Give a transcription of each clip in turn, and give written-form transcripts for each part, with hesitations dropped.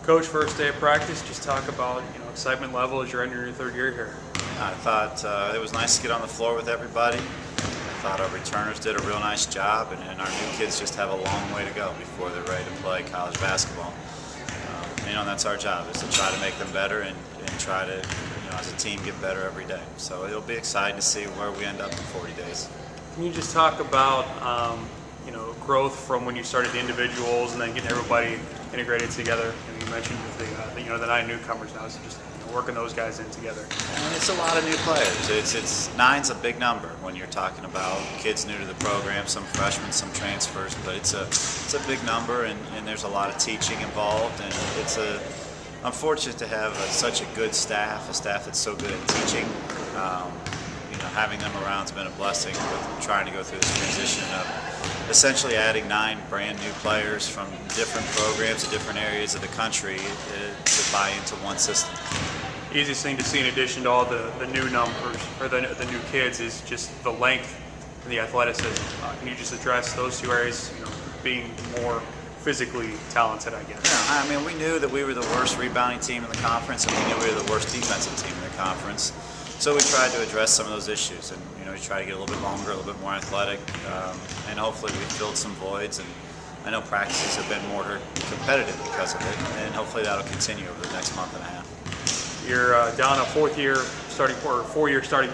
Coach, first day of practice, just talk about excitement level as you're entering your third year here. I thought it was nice to get on the floor with everybody. I thought our returners did a real nice job, and our new kids just have a long way to go before they're ready to play college basketball. And that's our job, is to try to make them better and try to, as a team, get better every day. So it'll be exciting to see where we end up in 40 days. Can you just talk about growth from when you started the individuals and then getting everybody integrated together? You mentioned the 9 newcomers now, so just working those guys in together. And it's a lot of new players. It's 9's a big number when you're talking about kids new to the program, some freshmen, some transfers, but it's a big number, and there's a lot of teaching involved, and I'm fortunate to have such a good staff, a staff that's so good at teaching. Having them around has been a blessing with trying to go through this transition of essentially adding 9 brand new players from different programs in different areas of the country to buy into one system. Easiest thing to see in addition to all the new numbers or the new kids is just the length and the athleticism. Can you just address those two areas, being more physically talented, I guess? Yeah, I mean, we knew that we were the worst rebounding team in the conference, and we knew we were the worst defensive team in the conference. So we tried to address some of those issues, and we tried to get a little bit longer, a little bit more athletic, and hopefully we filled some voids. And I know practices have been more competitive because of it, and hopefully that'll continue over the next month and a half. You're down a 4-year starting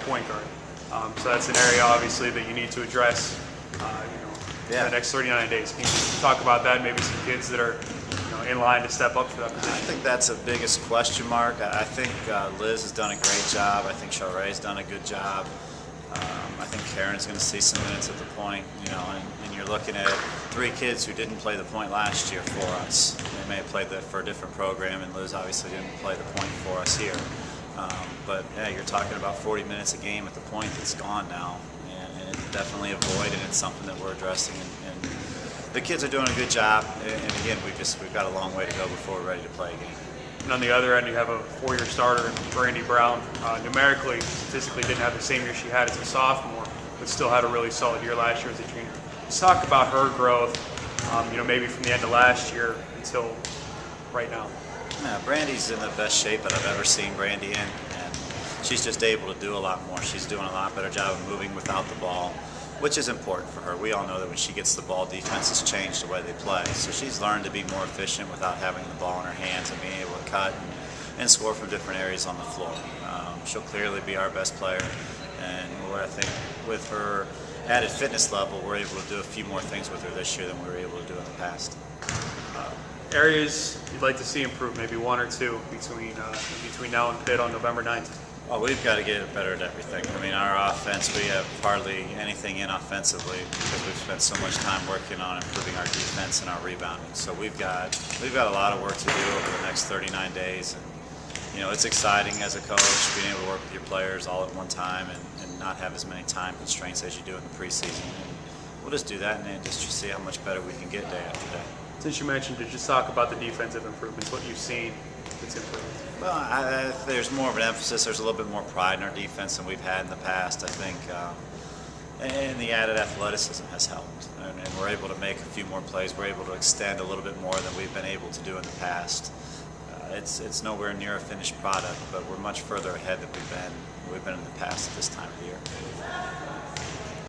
point guard, so that's an area obviously that you need to address. Yeah. The next 39 days. Can you just talk about that? Maybe some kids that are in line to step up for that position. I think that's the biggest question mark. I think Liz has done a great job. I think Sharay's done a good job. I think Karen's going to see some minutes at the point, and you're looking at 3 kids who didn't play the point last year for us. They may have played for a different program, and Liz obviously didn't play the point for us here. But yeah, you're talking about 40 minutes a game at the point that's gone now, and it's definitely a void, and it's something that we're addressing. And the kids are doing a good job, and again, we've got a long way to go before we're ready to play a game. And on the other end, you have a 4-year starter, Brandy Brown. Numerically, statistically, didn't have the same year she had as a sophomore, but still had a really solid year last year as a junior. Let's talk about her growth, maybe from the end of last year until right now. Yeah, Brandy's in the best shape that I've ever seen Brandy in, and she's just able to do a lot more. She's doing a lot better job of moving without the ball, which is important for her. We all know that when she gets the ball, defenses change the way they play. So she's learned to be more efficient without having the ball in her hands and being able to cut and score from different areas on the floor. She'll clearly be our best player, and I think with her added fitness level, we're able to do a few more things with her this year than we were able to do in the past. Areas you'd like to see improve, maybe 1 or 2 between now and Pitt on November 9th. Well, we've got to get better at everything. I mean, our offense, we have hardly anything in offensively because we've spent so much time working on improving our defense and our rebounding. So we've got a lot of work to do over the next 39 days. And it's exciting as a coach being able to work with your players all at one time and not have as many time constraints as you do in the preseason. And we'll just do that and just see how much better we can get day after day. Since you mentioned it, just talk about the defensive improvements, what you've seen that's improved. Well, there's more of an emphasis. There's a little bit more pride in our defense than we've had in the past, I think. And the added athleticism has helped. And we're able to make a few more plays. We're able to extend a little bit more than we've been able to do in the past. It's nowhere near a finished product, but we're much further ahead than we've been in the past at this time of the year.